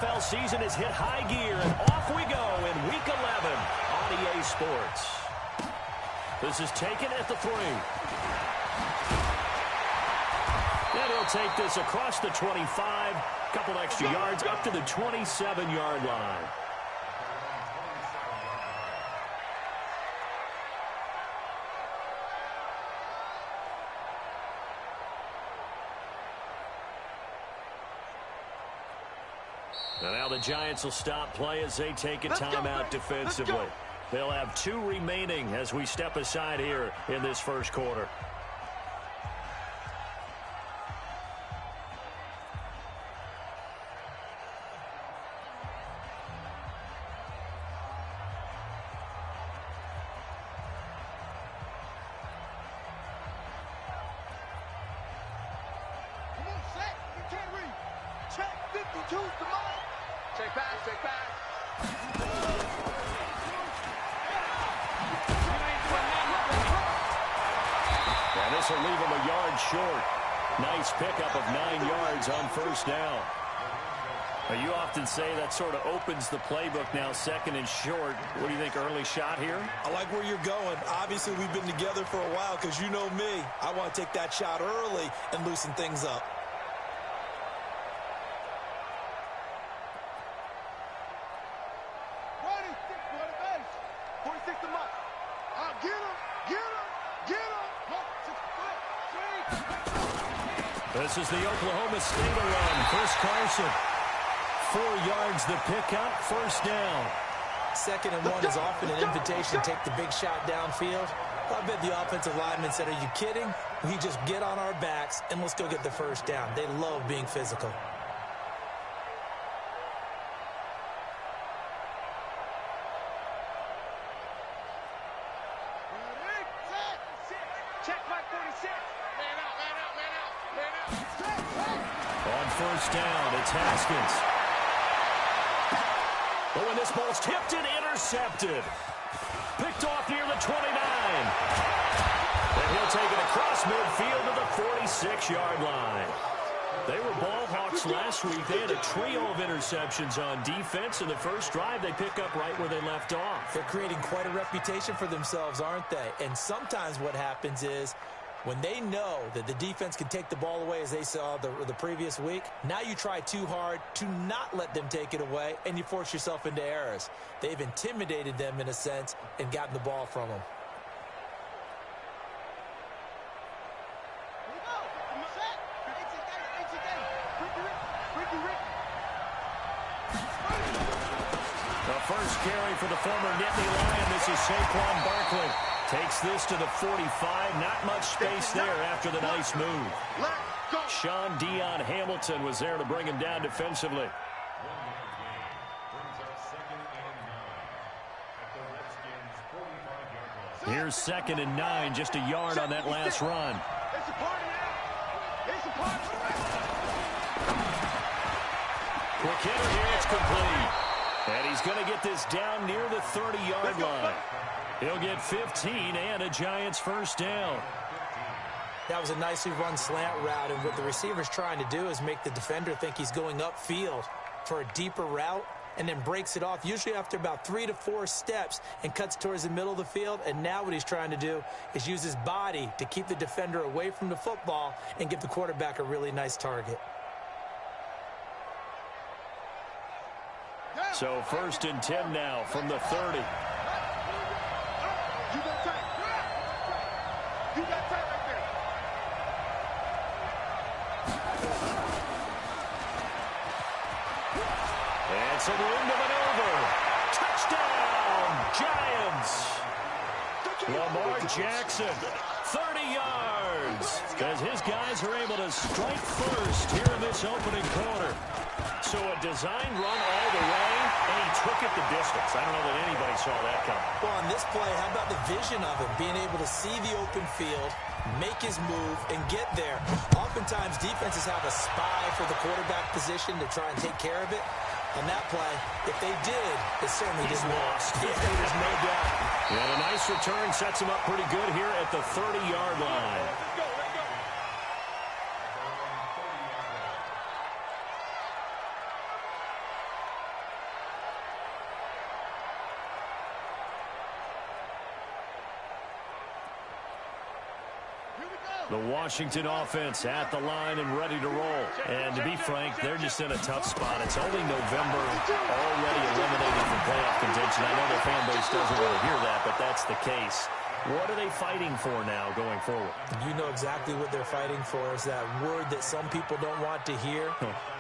NFL season has hit high gear, and off we go in Week 11 on EA Sports. This is taken at the 3. And he'll take this across the 25, couple extra yards up to the 27-yard line. And now the Giants will stop play as they take a timeout defensively. They'll have 2 remaining as we step aside here in this first quarter. This will leave him a yard short. Nice pickup of 9 yards on first down. Now, you often say that sort of opens the playbook now, second and short. What do you think, early shot here? I like where you're going. Obviously, we've been together for a while because you know me. I want to take that shot early and loosen things up. This is the Oklahoma State run. First Carson. 4 yards the pickup. First down. 2nd and 1 is often an invitation to take the big shot downfield. I bet the offensive lineman said, are you kidding? We just get on our backs and let's go get the first down. They love being physical. First down, it's Haskins. But when this ball's tipped and intercepted. Picked off near the 29. And he'll take it across midfield to the 46-yard line. They were ball hawks last week. They had a trio of interceptions on defense. In the first drive, they pick up right where they left off. They're creating quite a reputation for themselves, aren't they? And sometimes what happens is, when they know that the defense can take the ball away, as they saw the previous week, now you try too hard to not let them take it away, and you force yourself into errors. They've intimidated them, in a sense, and gotten the ball from them. The first carry for the former Nittany Lion. This is Saquon Barkley. Takes this to the 45. Not much space there after the nice move. Sean Dion Hamilton was there to bring him down defensively. Here's 2nd and 9. Just a yard on that last run. Quick hitter here. It's complete. And he's going to get this down near the 30-yard line. He'll get 15 and a Giants first down. That was a nicely run slant route, and what the receiver's trying to do is make the defender think he's going upfield for a deeper route, and then breaks it off, usually after about 3 to 4 steps, and cuts towards the middle of the field. And now what he's trying to do is use his body to keep the defender away from the football and give the quarterback a really nice target. So 1st and 10 now from the 30. And some room to maneuver. Touchdown, Giants. Lamar Jackson, 30 yards, as his guys are able to strike first here in this opening quarter. So a designed run all the way, and he took it the distance. I don't know that anybody saw that coming. Well, on this play, how about the vision of him, being able to see the open field, make his move, and get there. Oftentimes, defenses have a spy for the quarterback position to try and take care of it. On that play, if they did, it certainly didn't work. Yeah, there's no doubt. Yeah, a nice return sets him up pretty good here at the 30-yard line. The Washington offense at the line and ready to roll. And to be frank, they're just in a tough spot. It's only November, already eliminated from playoff contention. I know their fan base doesn't want to hear that, but that's the case. What are they fighting for now going forward? You know exactly what they're fighting for. Is that word that some people don't want to hear,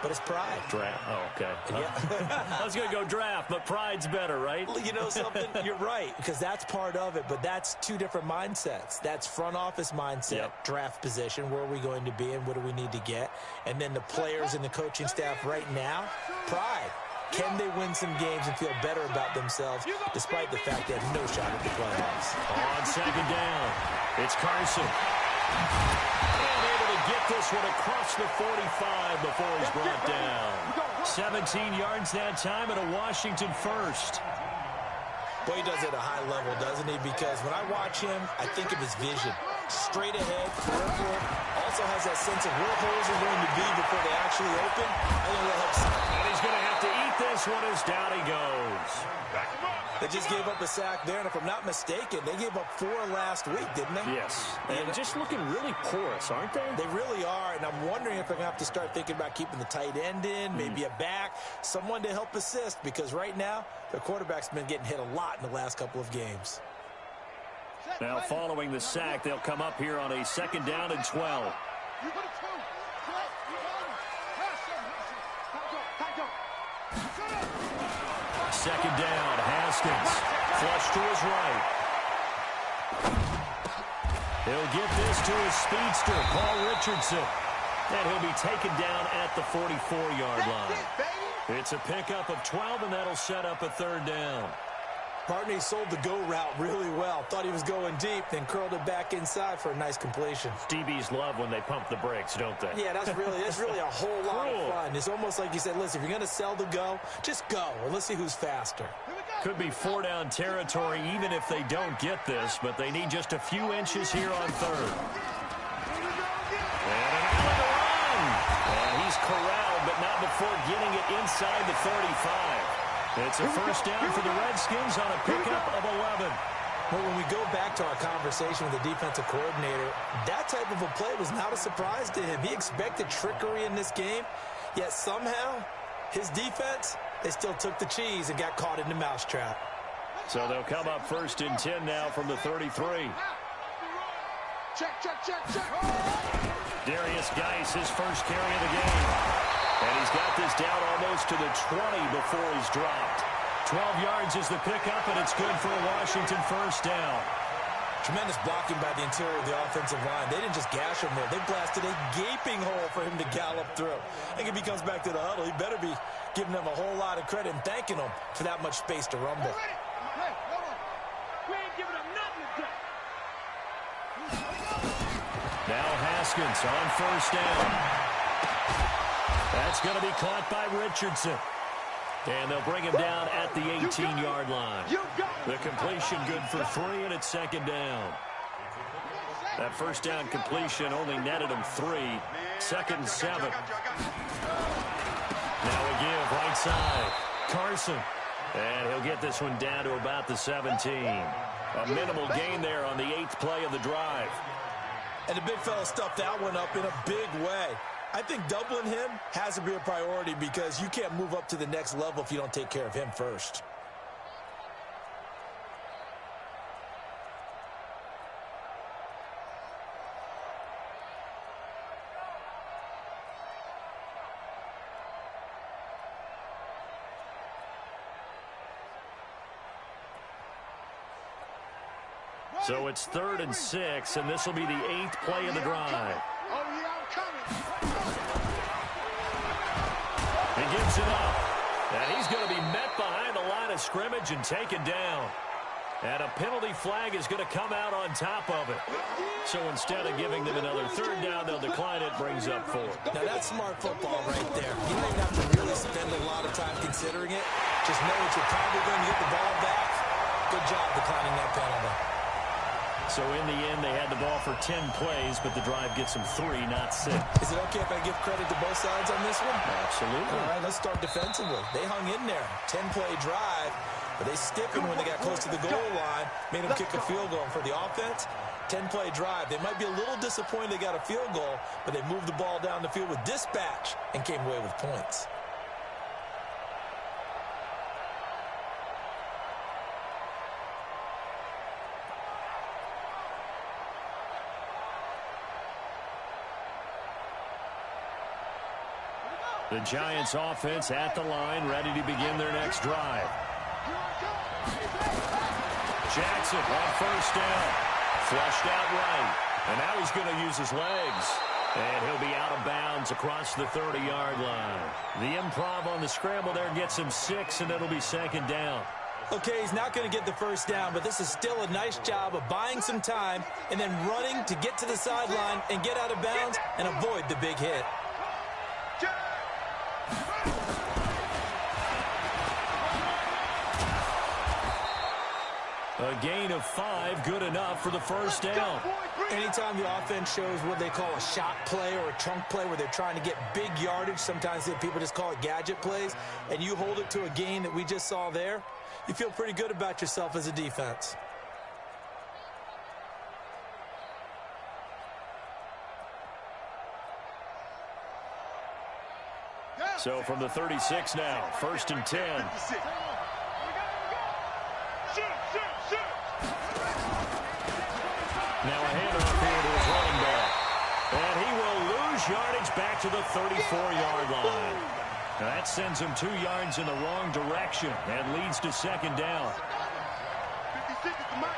but it's pride. Draft. Oh, okay. Yeah. I was going to go draft, but pride's better, right? You know something? You're right, because that's part of it, but that's two different mindsets. That's front office mindset, draft position, where are we going to be and what do we need to get? And then the players and the coaching staff right now, pride. Can they win some games and feel better about themselves despite the fact they have no shot at the playoffs? On second down, it's Carson. And able to get this one across the 45 before he's brought down. 17 yards that time and a Washington first. Boy, he does it at a high level, doesn't he? Because when I watch him, I think of his vision. Straight ahead, peripheral. Also has that sense of where holes are going to be before they actually open. I think that helps. And he's going to have to eat this one as down he goes. They just gave up a sack there, and if I'm not mistaken, they gave up 4 last week, didn't they? Yes. And just looking really porous, aren't they? They really are, and I'm wondering if they're going to have to start thinking about keeping the tight end in, maybe a back, someone to help assist, because right now, their quarterback's been getting hit a lot in the last couple of games. Now, following the sack, they'll come up here on a second down and 12. Second down, Haskins. Flush to his right. He'll get this to his speedster, Paul Richardson. And he'll be taken down at the 44-yard line. It's a pickup of 12, and that'll set up a third down. Partner, he sold the go route really well. Thought he was going deep, then curled it back inside for a nice completion. DBs love when they pump the brakes, don't they? Yeah, that's really a whole lot of fun. It's almost like you said, listen, if you're going to sell the go, just go, and let's see who's faster. Could be 4-down territory even if they don't get this, but they need just a few inches here on third. And an alley to run. And he's corralled, but not before getting it inside the 35. It's a first down for the Redskins on a pickup of 11. Well, when we go back to our conversation with the defensive coordinator, that type of a play was not a surprise to him. He expected trickery in this game, yet somehow his defense, they still took the cheese and got caught in the mousetrap. So they'll come up first and 10 now from the 33. Check. Darius Geis, his first carry of the game. And he's got this down almost to the 20 before he's dropped. 12 yards is the pickup, and it's good for a Washington first down. Tremendous blocking by the interior of the offensive line. They didn't just gash him there. They blasted a gaping hole for him to gallop through. I think if he comes back to the huddle, he better be giving them a whole lot of credit and thanking them for that much space to rumble. We ain't giving them nothing to do. Now Haskins on first down. That's going to be caught by Richardson. And they'll bring him down at the 18-yard line. The completion good for 3, and it's second down. That first down completion only netted him 3. Second and 7. Now a give right side. Carson. And he'll get this one down to about the 17. A minimal gain there on the 8th play of the drive. And the big fella stuffed that one up in a big way. I think doubling him has to be a priority because you can't move up to the next level if you don't take care of him first. So it's 3rd and 6, and this will be the 8th play of the drive. He gives it up, and he's going to be met behind the line of scrimmage and taken down. And a penalty flag is going to come out on top of it. So instead of giving them another 3rd down, they'll decline it, brings up 4. Now that's smart football right there. You don't even have to really spend a lot of time considering it. Just know that you're probably going to get the ball back. Good job declining that penalty. So in the end, they had the ball for 10 plays, but the drive gets them 3, not 6. Is it okay if I give credit to both sides on this one? Absolutely. All right, let's start defensively. They hung in there. 10-play drive, but they stiffened when they got close to the goal line, made them kick a field goal. For the offense, 10-play drive. They might be a little disappointed they got a field goal, but they moved the ball down the field with dispatch and came away with points. The Giants offense at the line, ready to begin their next drive. Jackson on first down. Flushed out right. And now he's going to use his legs. And he'll be out of bounds across the 30-yard line. The improv on the scramble there gets him 6, and it'll be second down. Okay, he's not going to get the first down, but this is still a nice job of buying some time and then running to get to the sideline and get out of bounds and avoid the big hit. A gain of 5, good enough for the first down. Anytime the offense shows what they call a shot play or a chunk play where they're trying to get big yardage, sometimes people just call it gadget plays, and you hold it to a gain that we just saw there, you feel pretty good about yourself as a defense. So from the 36 now, 1st and 10. Now a handoff here to his running back. And he will lose yardage back to the 34-yard line. Now that sends him 2 yards in the wrong direction and leads to second down. 56 is the mark.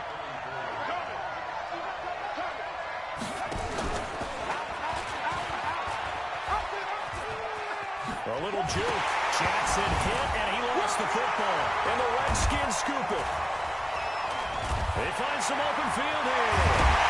A little juke. Jackson hit, and he lost the football. And the Redskins scoop it. They find some open field here.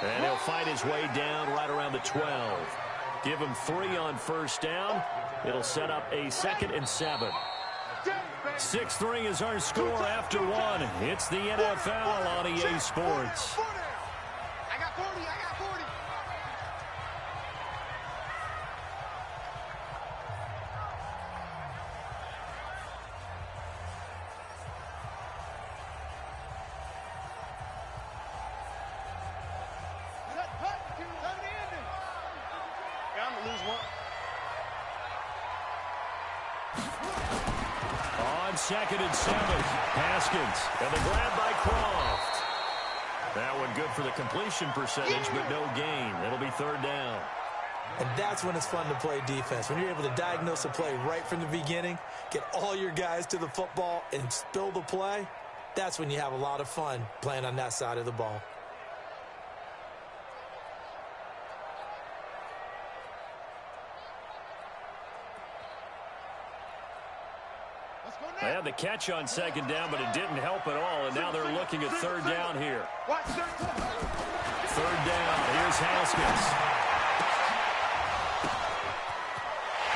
And he'll fight his way down right around the 12. Give him 3 on first down. It'll set up a 2nd and 7. 6-3 is our score after 1. It's the NFL on EA Sports. I got 40, I got 40. I'm going to lose one. On 2nd and 7, Haskins, and the grab by Croft. That one good for the completion percentage, but no gain. It'll be 3rd down. And that's when it's fun to play defense. When you're able to diagnose a play right from the beginning, get all your guys to the football, and spill the play, that's when you have a lot of fun playing on that side of the ball. They had the catch on 2nd down, but it didn't help at all, and now they're looking at 3rd down here. 3rd down, here's Haskins.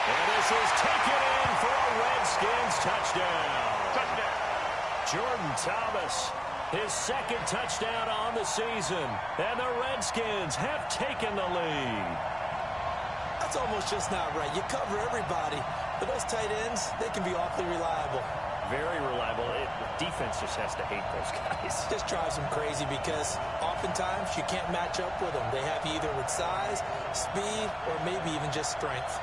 And this is taken in for a Redskins touchdown. Jordan Thomas, his 2nd touchdown on the season, and the Redskins have taken the lead. That's almost just not right. You cover everybody, but those tight ends, they can be awfully reliable. Very reliable. Defense just has to hate those guys. Just drives them crazy because oftentimes you can't match up with them. They have you either with size, speed, or maybe even just strength.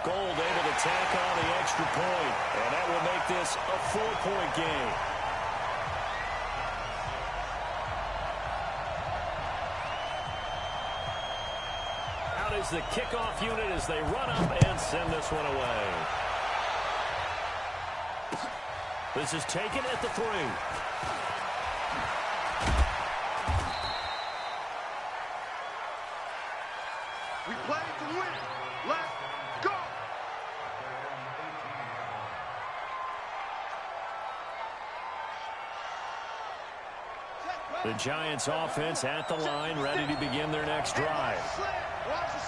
Gold able to tack on the extra point, and that will make this a 4-point game. Is the kickoff unit as they run up and send this one away. This is taken at the 3. We play to win. Let's go. The Giants offense at the line, ready to begin their next drive.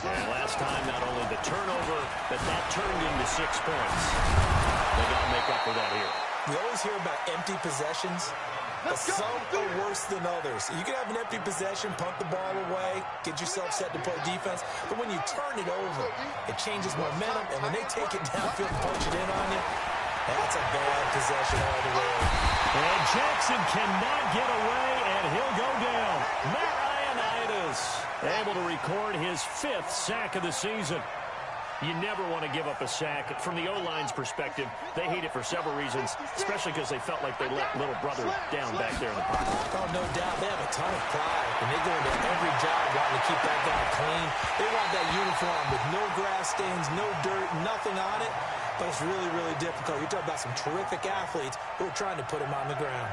And last time, not only the turnover, but that turned into 6 points. They got to make up for that here. We always hear about empty possessions, but some are worse than others. You can have an empty possession, punt the ball away, get yourself set to play defense, but when you turn it over, it changes momentum, and when they take it downfield and punch it in on you, that's a bad possession all the way. And Jackson cannot get away, and he'll go down. Matt Ioannidis able to record his 5th sack of the season. You never want to give up a sack. From the O-line's perspective, they hate it for several reasons, especially because they felt like they let little brother down back there in the pocket. Oh, no doubt. They have a ton of pride, and they go into every job wanting to keep that guy clean. They want that uniform with no grass stains, no dirt, nothing on it, but it's really, really difficult. You're talking about some terrific athletes who are trying to put him on the ground.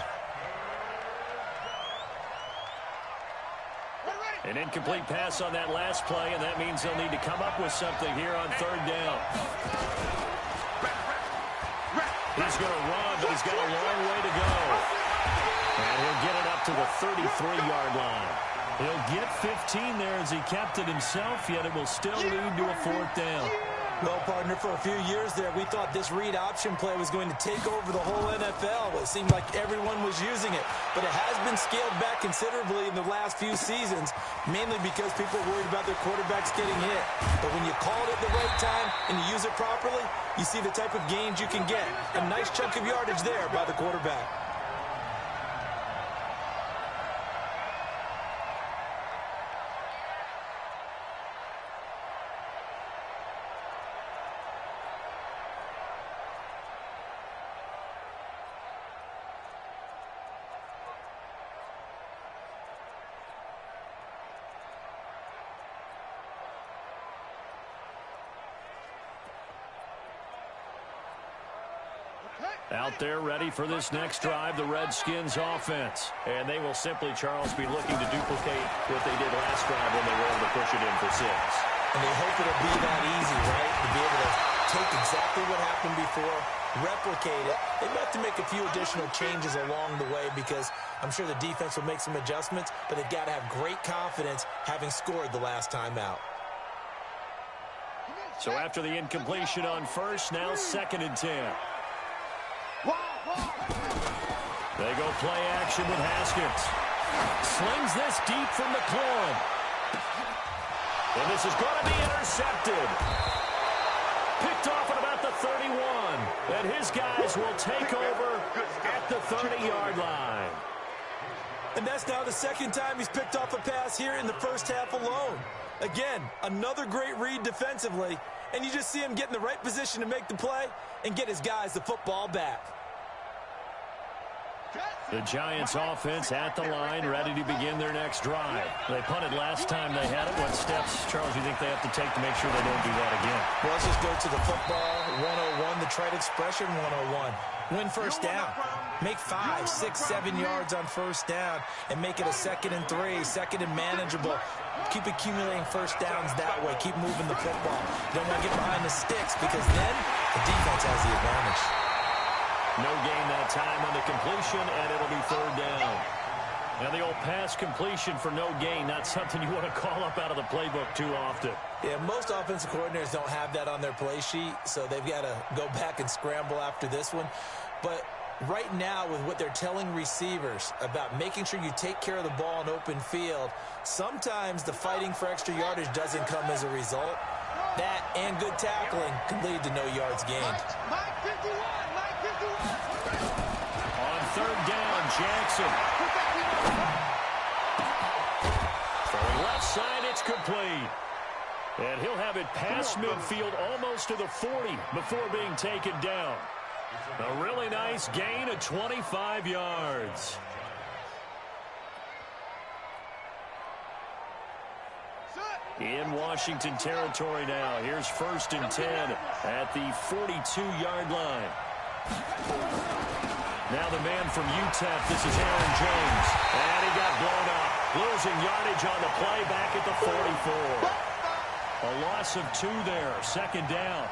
An incomplete pass on that last play, and that means they'll need to come up with something here on 3rd down. He's going to run, but he's got a long way to go. And he'll get it up to the 33-yard line. He'll get 15 there as he kept it himself, yet it will still lead to a 4th down. Well, partner, for a few years there, we thought this read option play was going to take over the whole NFL. It seemed like everyone was using it, but it has been scaled back considerably in the last few seasons, mainly because people are worried about their quarterbacks getting hit. But when you call it at the right time and you use it properly, you see the type of gains you can get. A nice chunk of yardage there by the quarterback. Out there ready for this next drive, the Redskins offense. And they will simply, Charles, be looking to duplicate what they did last drive when they were able to push it in for 6. And they hope it'll be that easy, right? To be able to take exactly what happened before, replicate it. They might have to make a few additional changes along the way because I'm sure the defense will make some adjustments, but they've got to have great confidence having scored the last time out. So after the incompletion on 1st, now 2nd and 10. They go play action with Haskins. Slings this deep from McLaurin. And this is going to be intercepted. Picked off at about the 31. And his guys will take over at the 30-yard line. And that's now the 2nd time he's picked off a pass here in the first half alone. Again, another great read defensively. And you just see him get in the right position to make the play and get his guys the football back. The Giants offense at the line, ready to begin their next drive. They punted last time they had it. What steps, Charles, you think they have to take to make sure they don't do that again? Well, let's just go to the football 101, the trite expression 101. Win 1st down. Make 5, 6, 7 yards on 1st down and make it a 2nd and 3, 2nd and manageable. Keep accumulating 1st downs that way. Keep moving the football. You don't want to get behind the sticks because then the defense has the advantage. No gain that time on the completion, and it'll be 3rd down. Now the old pass completion for no gain, not something you want to call up out of the playbook too often. Yeah, most offensive coordinators don't have that on their play sheet, so they've got to go back and scramble after this one. But right now, with what they're telling receivers about making sure you take care of the ball in open field, sometimes the fighting for extra yardage doesn't come as a result. That and good tackling can lead to no yards gained. On 3rd down, Jackson. Throwing left side, it's complete. And he'll have it past midfield almost to the 40 before being taken down. A really nice gain of 25 yards. In Washington territory now. Here's 1st and 10 at the 42-yard line. Now the man from UTEP, this is Aaron Jones. And he got blown up. Losing yardage on the play back at the 44. A loss of 2 there. 2nd down.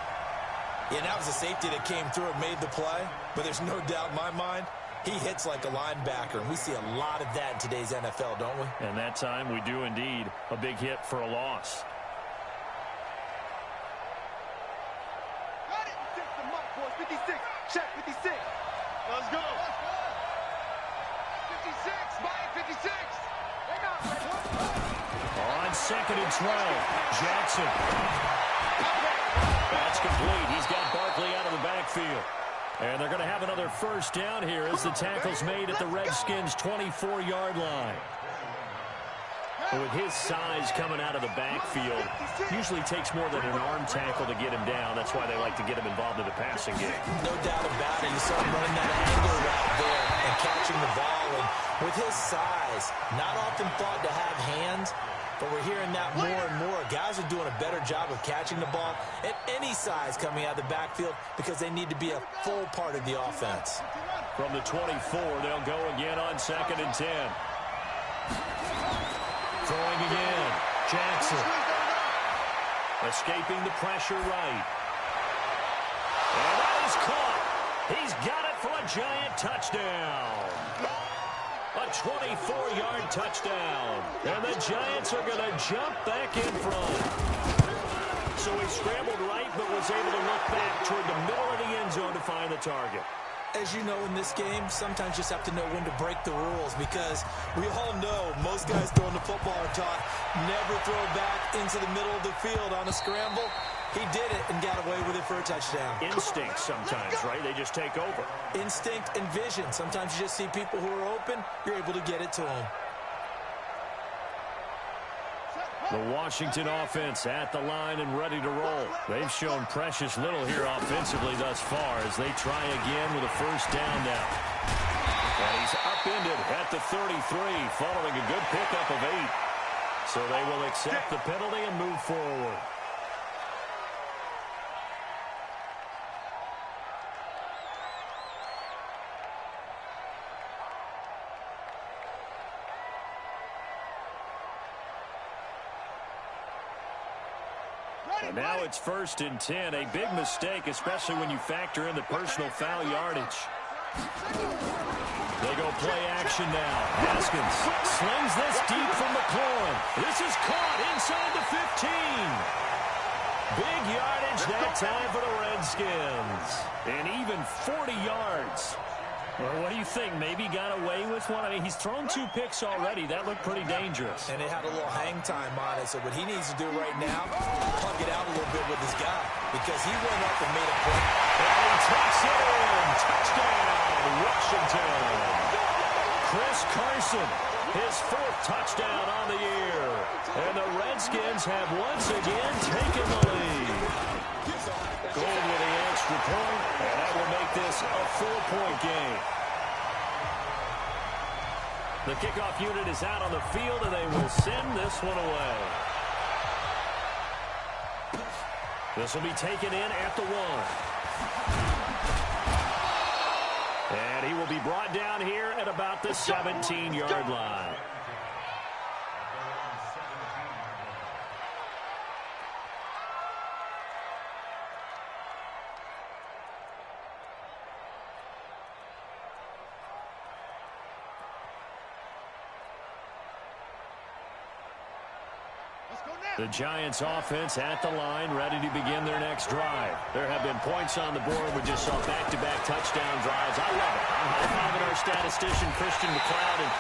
Yeah, that was a safety that came through and made the play. But there's no doubt in my mind, He hits like a linebacker, and we see a lot of that in today's NFL, don't we? And that time we do indeed. A big hit for a loss. Got it. 6 them up, boys. 56. Check 56. Let's go. 56. Buy it, 56. Hang on. On 2nd and 12, Jackson. That's complete. He's got Barkley out of the backfield. And they're going to have another first down here as the tackle's made at the Redskins' 24-yard line. With his size coming out of the backfield, usually takes more than an arm tackle to get him down. That's why they like to get him involved in the passing game. No doubt about it. You saw him running that angle route there and catching the ball. And with his size, not often thought to have hands, but we're hearing that more and more. Guys are doing a better job of catching the ball at any size coming out of the backfield because they need to be a full part of the offense. From the 24, they'll go again on 2nd and 10. Throwing again. Jackson. Escaping the pressure right. And that is caught. He's got it for a giant touchdown. A 24-yard touchdown. And the Giants are going to jump back in front. So he scrambled right, but was able to look back toward the middle of the end zone to find the target. As you know, in this game, sometimes you just have to know when to break the rules because we all know most guys throwing the football are taught never throw back into the middle of the field on a scramble. He did it and got away with it for a touchdown. Instinct sometimes, right? They just take over. Instinct and vision. Sometimes you just see people who are open, you're able to get it to them. The Washington offense at the line and ready to roll. They've shown precious little here offensively thus far as they try again with a first down now. And he's upended at the 33 following a good pickup of 8. So they will accept the penalty and move forward. And now it's 1st and 10. A big mistake, especially when you factor in the personal foul yardage. They go play action now. Haskins slings this deep from McLaurin. This is caught inside the 15. Big yardage that time for the Redskins. And even 40 yards. Well, what do you think? Maybe got away with one? I mean, he's thrown 2 picks already. That looked pretty dangerous. And they had a little hang time on it. So what he needs to do right now, plug it out a little bit with his guy. Because he went up and made a play. And he takes it in. Touchdown, Washington. Chris Carson, his 4th touchdown on the year. And the Redskins have once again taken the lead. Gold with the extra point, and that will make this a 4-point game. The kickoff unit is out on the field, and they will send this one away. This will be taken in at the 1. And he will be brought down here at about the 17-yard line. The Giants offense at the line, ready to begin their next drive. There have been points on the board. We just saw back-to-back touchdown drives. I love it. I'm high-fiving our statistician, Christian McLeod, and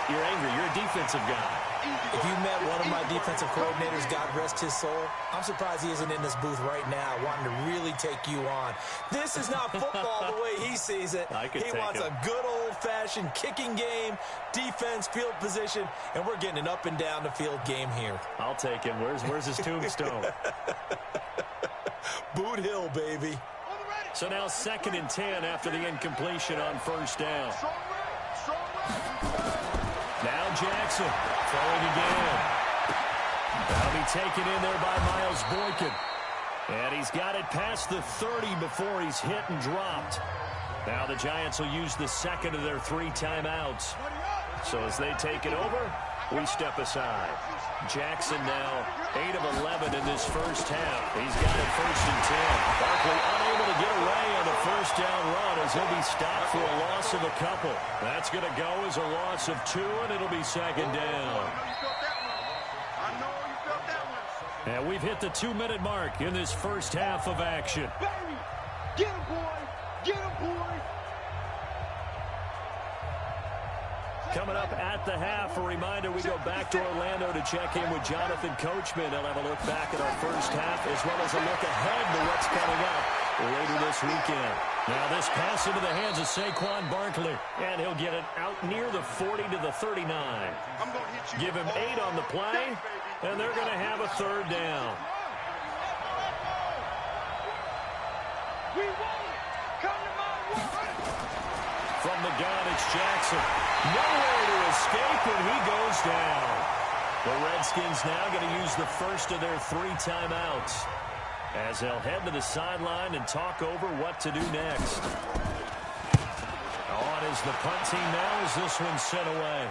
you're angry. You're a defensive guy. If you met one of my defensive coordinators, God rest his soul, I'm surprised he isn't in this booth right now wanting to really take you on. This is not football the way he sees it. He wants a good old-fashioned kicking game, defense, field position, and we're getting an up-and-down-the-field game here. I'll take him. Where's his tombstone? Boot Hill, baby. So now 2nd and 10 after the incompletion on first down. Now Jackson throwing again. That'll be taken in there by Miles Boykin. And he's got it past the 30 before he's hit and dropped. Now the Giants will use the 2nd of their 3 timeouts. So as they take it over, we step aside. Jackson now 8 of 11 in this first half. He's got it 1st and 10. Barkley unable to get away on the first down run as he'll be stopped for a loss of a couple. That's going to go as a loss of 2, and it'll be second down. I know you felt that one. And we've hit the 2-minute mark in this first half of action. Baby, get him, boy. Get him, boy. Coming up at the half, a reminder, we go back to Orlando to check in with Jonathan Coachman. He'll have a look back at our first half as well as a look ahead to what's coming up later this weekend. Now this pass into the hands of Saquon Barkley, and he'll get it out near the 40 to the 39. I'm gonna hit you. Give him 8 on the play, and they're going to have a third down. We want it. Come to my way. From the gun, it's Jackson. Nowhere to escape, and he goes down. The Redskins now going to use the first of their 3 timeouts as they'll head to the sideline and talk over what to do next. On is the punt team now as this one's sent away.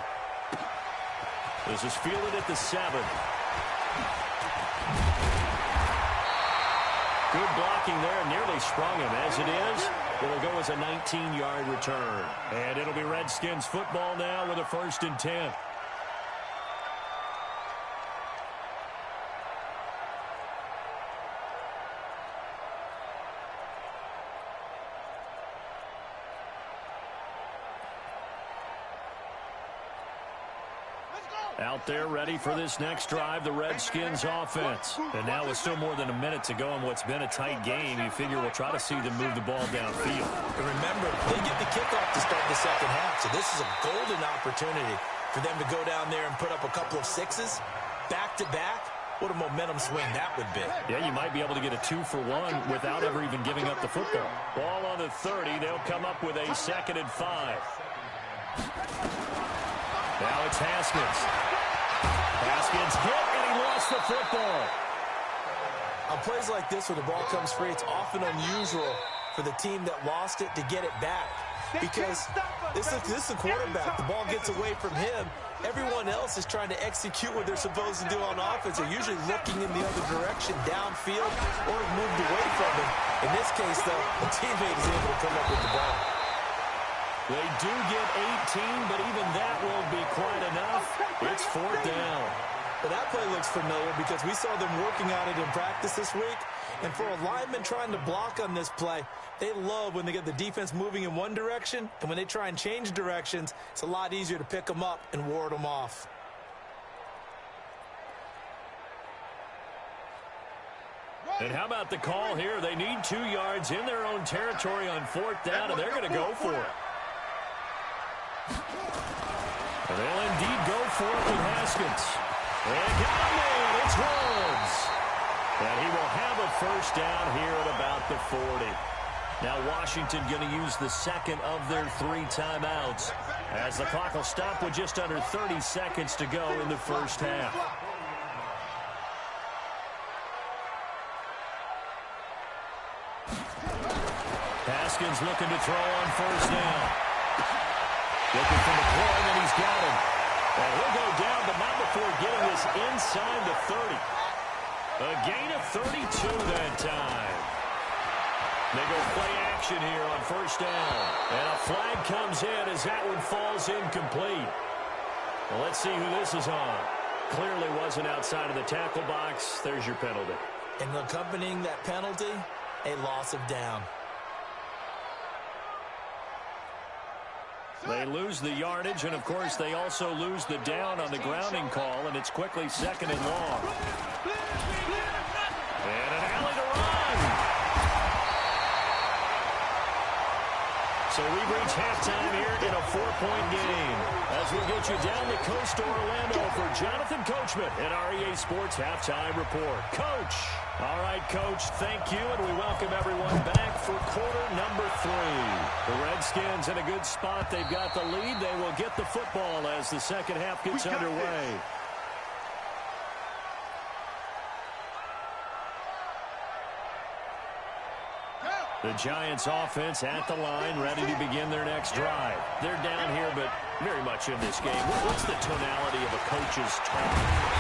This is fielded at the 7. Good blocking there, nearly sprung him. As it is, it'll go as a 19-yard return. And it'll be Redskins football now with a 1st and 10. Out there ready for this next drive, the Redskins offense. And now with still more than a minute to go in what's been a tight game, you figure we'll try to see them move the ball downfield. And remember, they get the kickoff to start the second half, so this is a golden opportunity for them to go down there and put up a couple of 6s back-to-back. What a momentum swing that would be. Yeah, you might be able to get a 2-for-1 without ever even giving up the football. Ball on the 30. They'll come up with a 2nd and 5. Now it's Haskins. Haskins hit, and he lost the football. On plays like this where the ball comes free, it's often unusual for the team that lost it to get it back. Because this is a quarterback. The ball gets away from him. Everyone else is trying to execute what they're supposed to do on offense. They're usually looking in the other direction, downfield, or moved away from him. In this case, though, the teammate is able to come up with the ball. They do get 18, but even that won't be quite enough. It's 4th down. Well, that play looks familiar because we saw them working on it in practice this week. And for a lineman trying to block on this play, they love when they get the defense moving in one direction. And when they try and change directions, it's a lot easier to pick them up and ward them off. And how about the call here? They need 2 yards in their own territory on 4th down, and they're going to go for it. And they'll indeed go for it with Haskins. And got him in. It's Woods. And he will have a 1st down here at about the 40. Now Washington going to use the 2nd of their 3 timeouts as the clock will stop with just under 30 seconds to go in the first half. Haskins looking to throw on 1st down. Looking for McCoy, and he's got him. And he'll go down, but not before getting this inside the 30. A gain of 32 that time. They go play action here on 1st down. And a flag comes in as that one falls incomplete. Well, let's see who this is on. Clearly wasn't outside of the tackle box. There's your penalty. And accompanying that penalty, a loss of down. They lose the yardage, and, of course, they also lose the down on the grounding call, and it's quickly 2nd and long. And an alley to run. So we've reached halftime here in a 4-point game. As we get you down the coast to Orlando for Jonathan Coachman at REA Sports Halftime Report. Coach. All right, Coach, thank you, and we welcome everyone back for quarter number 3. The Redskins in a good spot. They've got the lead. They will get the football as the second half gets underway. The Giants offense at the line, ready to begin their next drive. They're down here, but very much in this game. What's the tonality of a coach's talk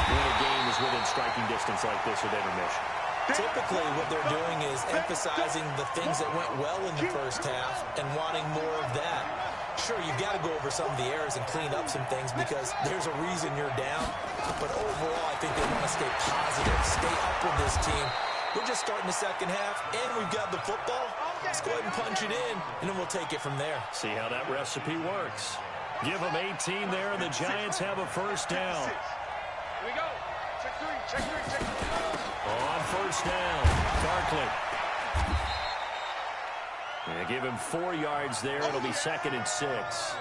when a game is within striking distance like this with intermission? Typically, what they're doing is emphasizing the things that went well in the first half and wanting more of that. Sure, you've got to go over some of the errors and clean up some things because there's a reason you're down. But overall, I think they want to stay positive, stay up with this team. We're just starting the second half, and we've got the football. Let's go ahead and punch it in, and then we'll take it from there. See how that recipe works. Give them 18 there, and the Giants have a first down. Here we go. Check three, check three, check three. On first down, Barkley. And give him 4 yards there. It'll be 2nd and 6.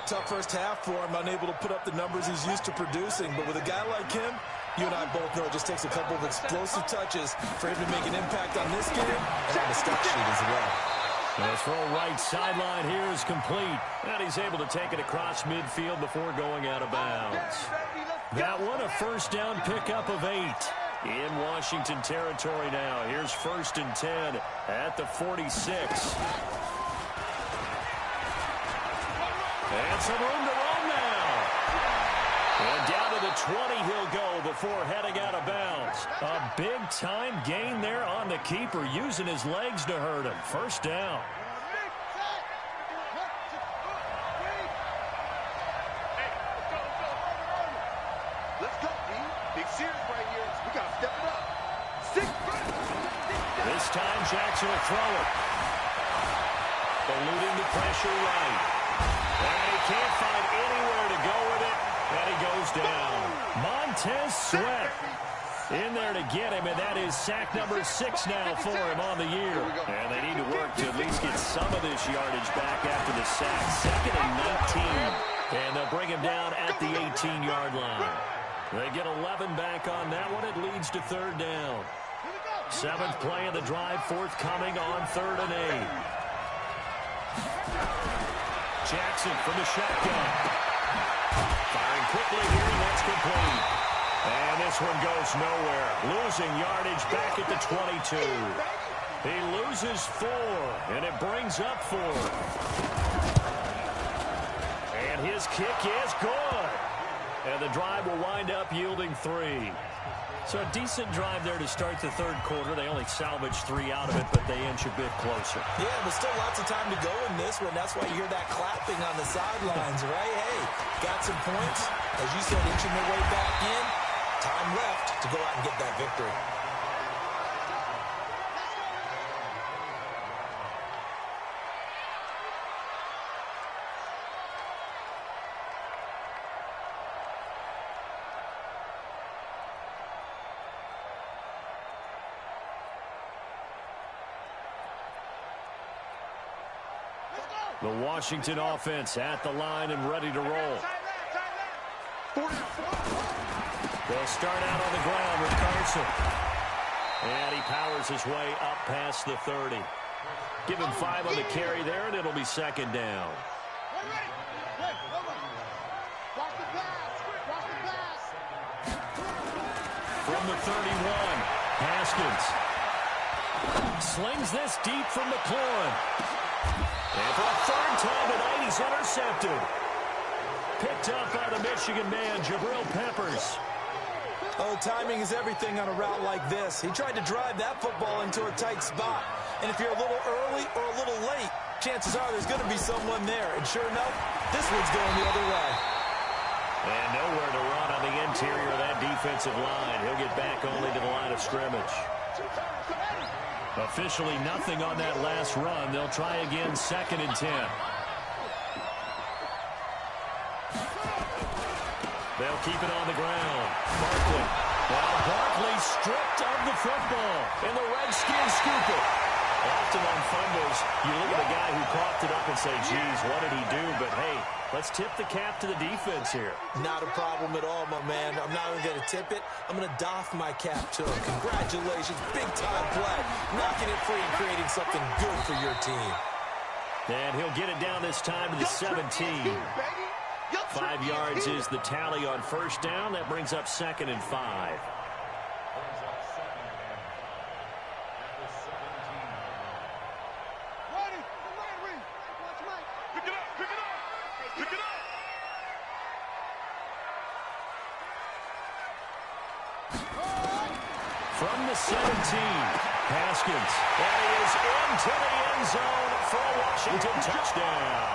Tough first half for him, unable to put up the numbers he's used to producing. But with a guy like him, you and I both know it just takes a couple of explosive touches for him to make an impact on this game and on the stat sheet as well. The throw right sideline here is complete. And he's able to take it across midfield before going out of bounds. That one, a first down pickup of 8. In Washington territory now. Here's 1st and 10 at the 46. And some room to run now. And down to the 20 he'll go before heading out of bounds. A big-time gain there on the keeper, using his legs to hurt him. First down. Let's go, D. Big series right here. We got to step it up. 6. This time Jackson will throw it. Eluding the pressure right. And he can't find anywhere to go with it. And he goes down. Montez Sweat in there to get him, and that is sack number 6 now for him on the year. And they need to work to at least get some of this yardage back after the sack. 2nd and 19. And they'll bring him down at the 18-yard line. They get 11 back on that one. It leads to 3rd down. 7th play of the drive, forthcoming on 3rd and 8. Jackson from the shotgun. Firing quickly here, and that's complete. And this one goes nowhere. Losing yardage back at the 22. He loses 4, and it brings up 4. And his kick is good. And the drive will wind up yielding 3. So a decent drive there to start the 3rd quarter. They only salvaged 3 out of it, but they inch a bit closer. Yeah, but still lots of time to go in this one. That's why you hear that clapping on the sidelines, right? Hey, got some points. As you said, inching their way back in. Time left to go out and get that victory. The Washington offense at the line and ready to roll. They'll start out on the ground with Carson. And he powers his way up past the 30. Give him 5 on the carry there, and it'll be 2nd down. From the 31, Haskins slings this deep from McLaurin. And for a 3rd time tonight, he's intercepted. Picked up by the Michigan man, Jabril Peppers. Oh, timing is everything on a route like this. He tried to drive that football into a tight spot. And if you're a little early or a little late, chances are there's going to be someone there. And sure enough, this one's going the other way. And nowhere to run on the interior of that defensive line. He'll get back only to the line of scrimmage. Officially nothing on that last run. They'll try again, 2nd and 10. They'll keep it on the ground. Barkley. Well, Barkley stripped of the football, and the Redskins scoop it. Often on fumbles, you look at the guy who coughed it up and say, geez, what did he do? But, hey, let's tip the cap to the defense here. Not a problem at all, my man. I'm not even going to tip it. I'm going to doff my cap to him. Congratulations. Big-time play. Knocking it free and creating something good for your team. And he'll get it down this time to the 17. 5 yards is the tally on 1st down. That brings up 2nd and 5. from the 17. Haskins. And he is into the end zone for a Washington touchdown.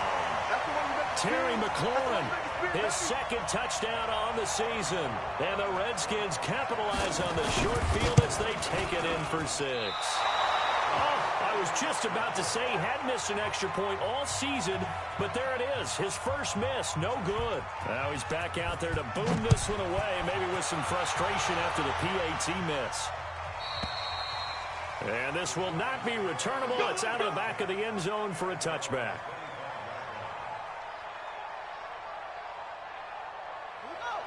Terry McLaurin, his second touchdown on the season. And the Redskins capitalize on the short field as they take it in for 6. Oh, I was just about to say he had missed an extra point all season, but there it is. His first miss, no good. Now he's back out there to boom this one away, maybe with some frustration after the PAT miss. And this will not be returnable. It's out of the back of the end zone for a touchback.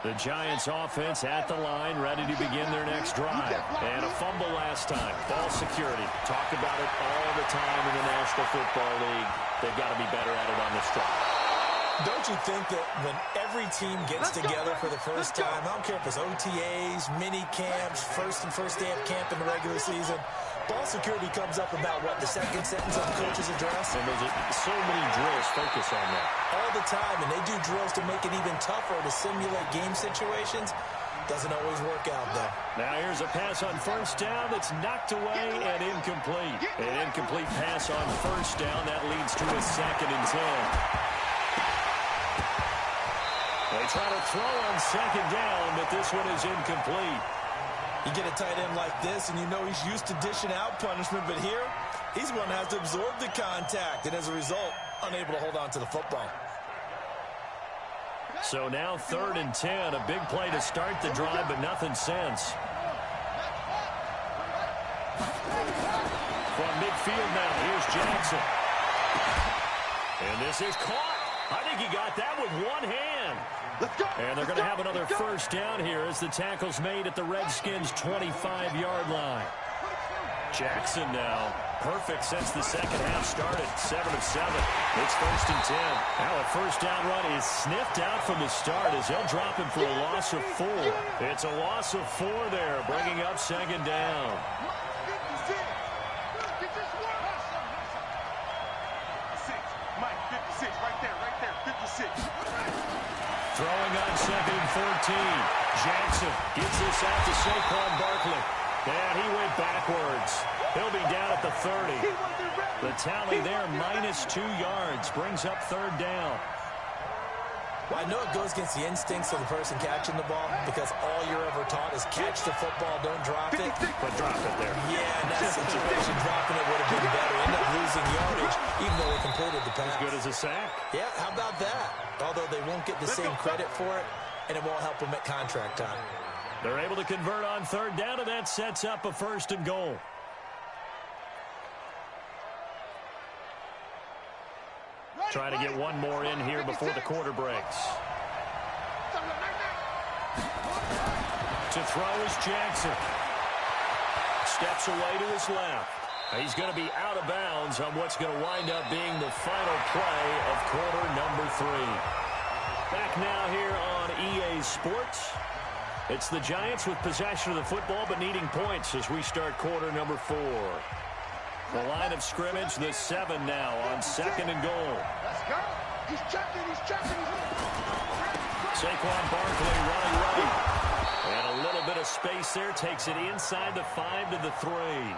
The Giants offense at the line, ready to begin their next drive. And a fumble last time. Ball security. Talk about it all the time in the National Football League. They've got to be better at it on this drive. Don't you think that when every team gets together for the first time, I don't care if it's OTAs, mini camps, first day of camp in the regular season, ball security comes up about, what, the second sentence of the coach's address? And there's so many drills focus on that. All the time, and they do drills to make it even tougher to simulate game situations. Doesn't always work out, though. Now here's a pass on first down that's knocked away and incomplete. An incomplete pass on first down. That leads to a 2nd and 10. They try to throw on 2nd down, but this one is incomplete. You get a tight end like this, and you know he's used to dishing out punishment, but here, he's the one that has to absorb the contact, and as a result, unable to hold on to the football. So now 3rd and 10, a big play to start the drive, but nothing since. From midfield now, here's Jackson. And this is caught. I think he got that with one hand. And they're going to have another first down here as the tackle's made at the Redskins' 25-yard line. Jackson now, perfect since the second half started, 7 of 7. It's 1st and 10. Now a first down run is sniffed out from the start as they'll drop him for a loss of 4. It's a loss of 4 there, bringing up 2nd down. Throwing on 2nd and 14. Jackson gets this out to Saquon Barkley. And he went backwards. He'll be down at the 30. The tally there, -2 yards, brings up 3rd down. Well, I know it goes against the instincts of the person catching the ball because all you're ever taught is catch the football, don't drop it. But drop it there. Yeah, in that situation, dropping it would have been better. End up losing yardage, even though they completed the pass. As good as a sack. Yeah, how about that? Although they won't get the same credit for it, and it won't help them at contract time. They're able to convert on 3rd down, and that sets up a 1st and goal. Trying to get one more in here before the quarter breaks. To throw is Jackson. Steps away to his left. He's going to be out of bounds on what's going to wind up being the final play of quarter number 3. Back now here on EA Sports. It's the Giants with possession of the football but needing points as we start quarter number 4. The line of scrimmage, the 7 now on 2nd and goal. Let's go. He's checking. Saquon Barkley running right. And a little bit of space there. Takes it inside the 5 to the 3.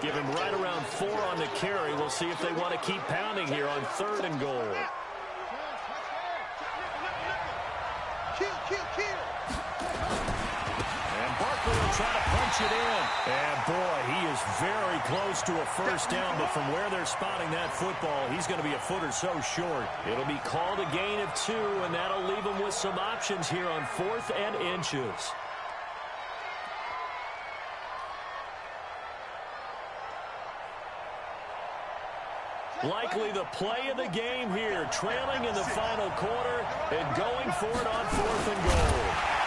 Give him right around 4 on the carry. We'll see if they want to keep pounding here on 3rd and goal. Kill. And Barkley will try to punch it in. And boy, he is very close to a first down, but from where they're spotting that football, he's going to be a foot or so short. It'll be called a gain of 2, and that'll leave him with some options here on 4th and inches. Likely the play of the game here, trailing in the final quarter and going for it on 4th and goal.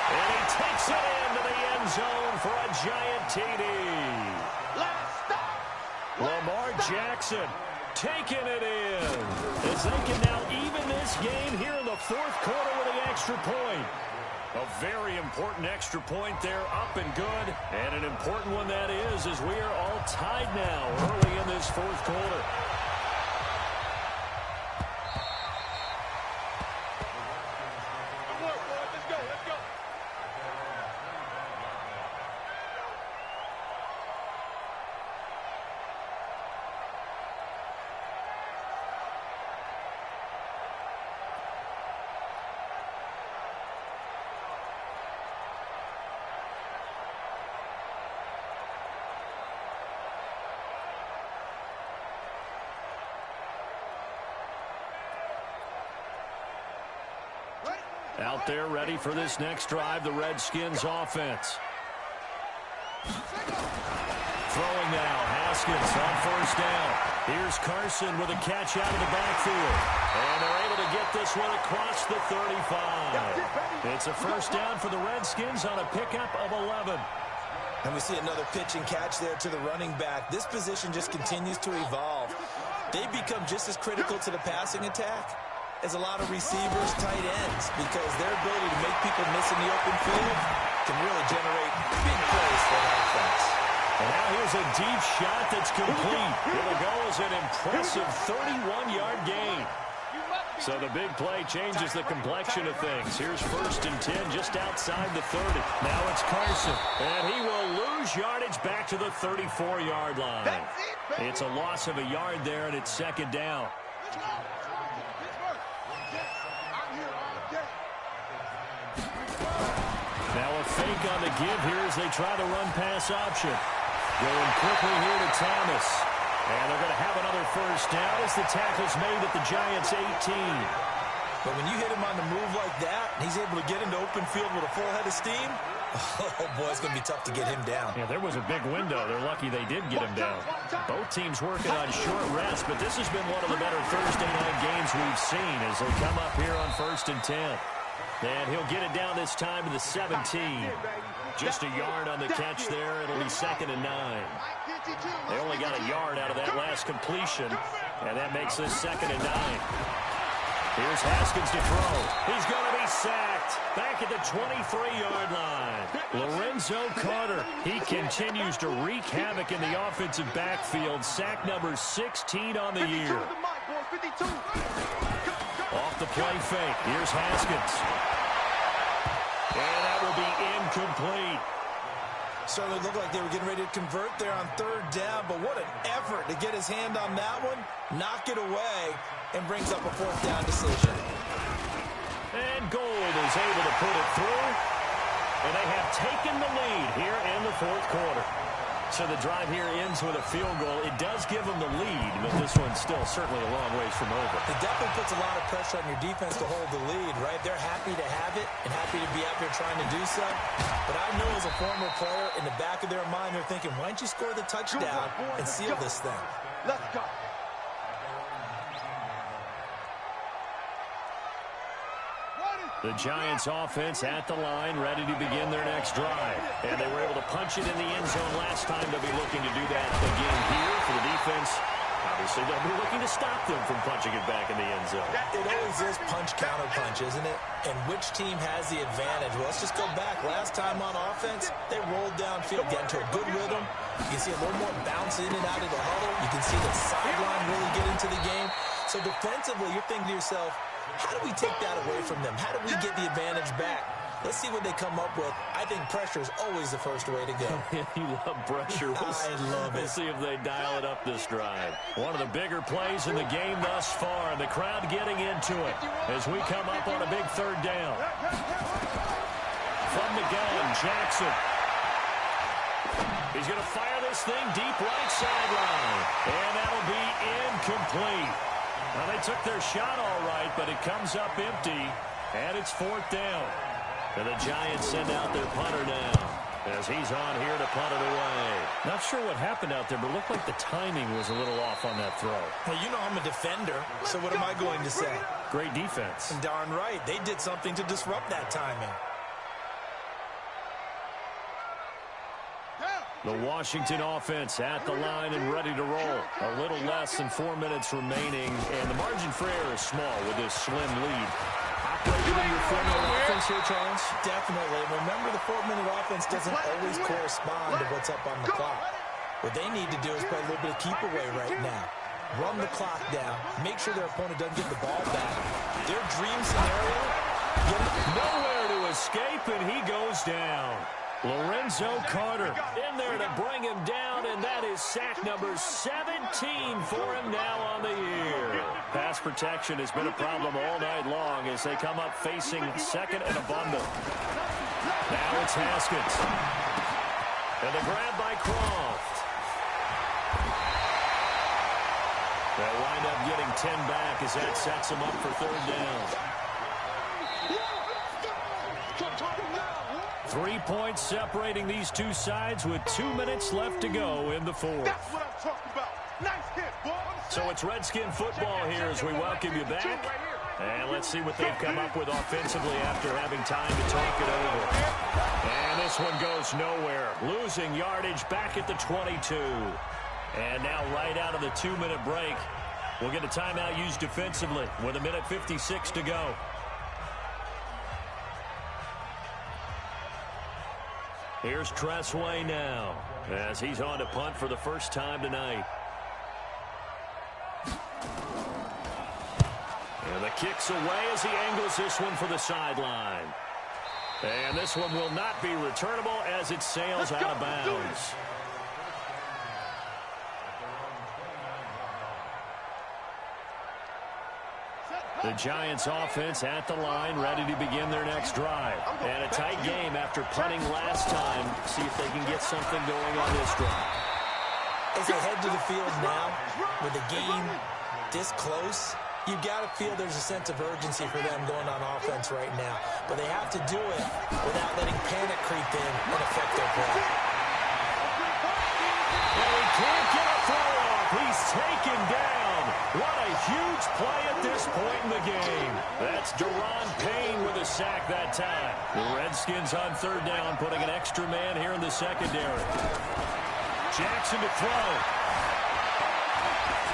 And he takes it into the end zone for a giant TD. Lamar Jackson taking it in as they can now even this game here in the 4th quarter with an extra point. A very important extra point there, up and good. And an important one that is, as we are all tied now early in this 4th quarter. Out there ready for this next drive, the Redskins offense. Throwing now, Haskins on first down. Here's Carson with a catch out of the backfield. And they're able to get this one across the 35. It's a first down for the Redskins on a pickup of 11. And we see another pitch and catch there to the running back. This position just continues to evolve. They become just as critical to the passing attack as a lot of receivers, tight ends, because their ability to make people miss in the open field can really generate big plays for an offense. And now here's a deep shot that's complete. Here the goal is an impressive 31-yard gain. So the big play changes the complexion of things. Here's 1st and 10 just outside the 30. Now it's Carson. And he will lose yardage back to the 34-yard line. It's a loss of a yard there, and it's 2nd down. Now a fake on the give here as they try the run-pass option. Going quickly here to Thomas. And they're going to have another first down as the tackle's made at the Giants' 18. But when you hit him on the move like that, and he's able to get into open field with a full head of steam, oh, boy, it's going to be tough to get him down. Yeah, there was a big window. They're lucky they did get him down. Both teams working on short rest, but this has been one of the better Thursday night games we've seen as they come up here on 1st and 10. And he'll get it down this time to the 17. Just a yard on the catch there. It'll be 2nd and 9. They only got a yard out of that last completion, and that makes this 2nd and 9. Here's Haskins to throw. He's going to be sacked back at the 23-yard line. Lorenzo Carter, he continues to wreak havoc in the offensive backfield. Sack number 16 on the year. Off the play fake. Here's Haskins. And that will be incomplete. Certainly looked like they were getting ready to convert there on 3rd down, but what an effort to get his hand on that one, knock it away, and brings up a 4th down decision. And Gold is able to put it through, and they have taken the lead here in the 4th quarter. So the drive here ends with a field goal. It does give them the lead, but this one's still certainly a long ways from over. It definitely puts a lot of pressure on your defense to hold the lead, right? They're happy to have it and happy to be out there trying to do so. But I know as a former player, in the back of their mind, they're thinking, why don't you score the touchdown and seal this thing? Let's go. The Giants offense at the line, ready to begin their next drive. And they were able to punch it in the end zone last time. They'll be looking to do that again here for the defense. Obviously, they'll be looking to stop them from punching it back in the end zone. It always is punch-counter-punch, isn't it? And which team has the advantage? Well, let's just go back. Last time on offense, they rolled downfield, get into a good rhythm. You can see a little more bounce in and out of the huddle. You can see the sideline really get into the game. So defensively, you're thinking to yourself, how do we take that away from them? How do we get the advantage back? Let's see what they come up with. I think pressure is always the first way to go. You love pressure. I love it. We'll see if they dial it up this drive. One of the bigger plays in the game thus far, and the crowd getting into it as we come up on a big 3rd down. From the gun, Jackson. He's going to fire this thing deep right sideline, and that'll be incomplete. Well, they took their shot all right, but it comes up empty, and it's 4th down. And the Giants send out their punter now as he's on here to punt it away. Not sure what happened out there, but it looked like the timing was a little off on that throw. Well, you know I'm a defender, so what am I going to say? Great defense. And darn right, they did something to disrupt that timing. The Washington offense at the line and ready to roll. A little less than 4 minutes remaining, and the margin for error is small with this slim lead. Operating in your 4-minute offense here, Charles? Definitely. Remember, the 4-minute offense doesn't always correspond to what's up on the clock. What they need to do is play a little bit of keep away right now. Run the clock down. Make sure their opponent doesn't get the ball back. Their dream scenario, get it nowhere to escape, and he goes down. Lorenzo Carter in there to bring him down, and that is sack number 17 for him now on the year. Pass protection has been a problem all night long as they come up facing 2nd and abundant. Now it's Haskins. And the grab by Croft. They'll wind up getting 10 back as that sets them up for 3rd down. 3 points separating these two sides with 2 minutes left to go in the fourth. That's what I'm talking about. Nice hit, boy. So it's Redskin football here as we welcome you back. And let's see what they've come up with offensively after having time to talk it over. And this one goes nowhere. Losing yardage back at the 22. And now right out of the 2-minute break, we'll get a timeout used defensively with 1:56 to go. Here's Tressway now as he's on to punt for the first time tonight. And the kick's away as he angles this one for the sideline. And this one will not be returnable as it sails out of bounds. The Giants offense at the line, ready to begin their next drive. And a tight game after punting last time. See if they can get something going on this drive. As they head to the field now, with the game this close, you've got to feel there's a sense of urgency for them going on offense right now. But they have to do it without letting panic creep in and affect their play. And he can't get a throw off. He's taken down. What a huge play at this point in the game. That's Deron Payne with a sack that time. The Redskins on third down, putting an extra man here in the secondary. Jackson to throw.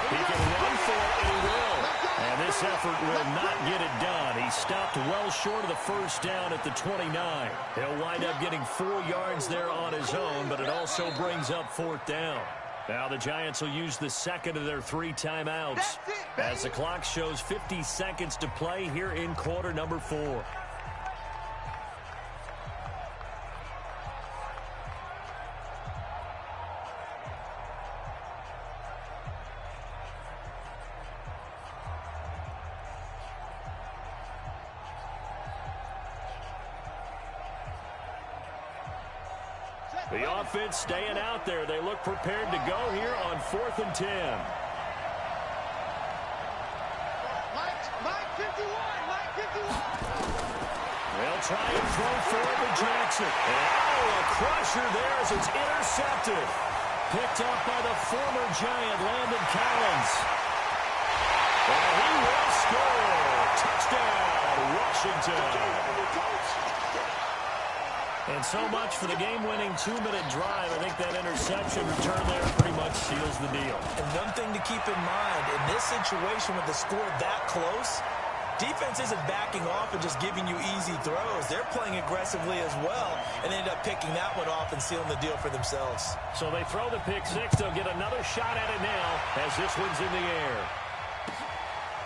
He can run for it, and he will. And this effort will not get it done. He stopped well short of the first down at the 29. He'll wind up getting 4 yards there on his own, but it also brings up fourth down. Now the Giants will use the second of their 3 timeouts as the clock shows 50 seconds to play here in quarter number 4. The offense staying out there. They look prepared to go here on 4th and 10. Mike 51. They'll try and throw forward to Jackson. Oh, a crusher there as it's intercepted. Picked up by the former Giant, Landon Collins. And he will score. Touchdown, Washington. And so much for the game-winning 2-minute drive. I think that interception return there pretty much seals the deal. And one thing to keep in mind, in this situation with the score that close, defense isn't backing off and just giving you easy throws. They're playing aggressively as well and end up picking that one off and sealing the deal for themselves. So they throw the pick six. They'll get another shot at it now as this one's in the air.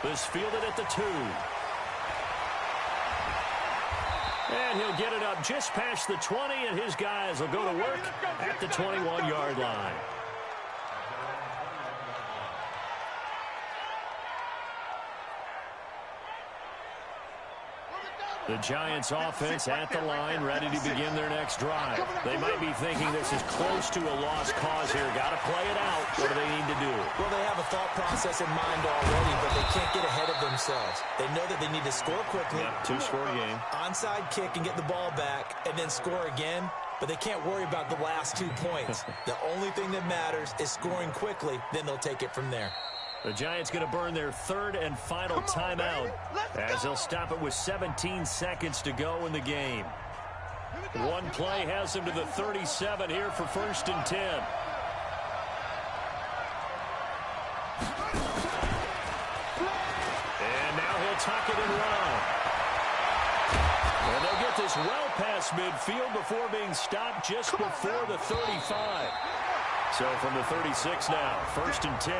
This fielded at the 2. And he'll get it up just past the 20, and his guys will go to work at the 21-yard line. The Giants offense at the line, ready to begin their next drive. They might be thinking this is close to a lost cause here. Got to play it out. What do they need to do? Well, they have a thought process in mind already, but they can't get ahead of themselves. They know that they need to score quickly. Yeah, 2-score game. Onside kick and get the ball back, and then score again. But they can't worry about the last 2 points. The only thing that matters is scoring quickly. Then they'll take it from there. The Giants going to burn their 3rd and final timeout as they'll stop it with 17 seconds to go in the game. One play has them to the 37 here for 1st and 10. And now he'll tuck it and run. And they'll get this well past midfield before being stopped just before the 35. So from the 36 now, 1st and 10.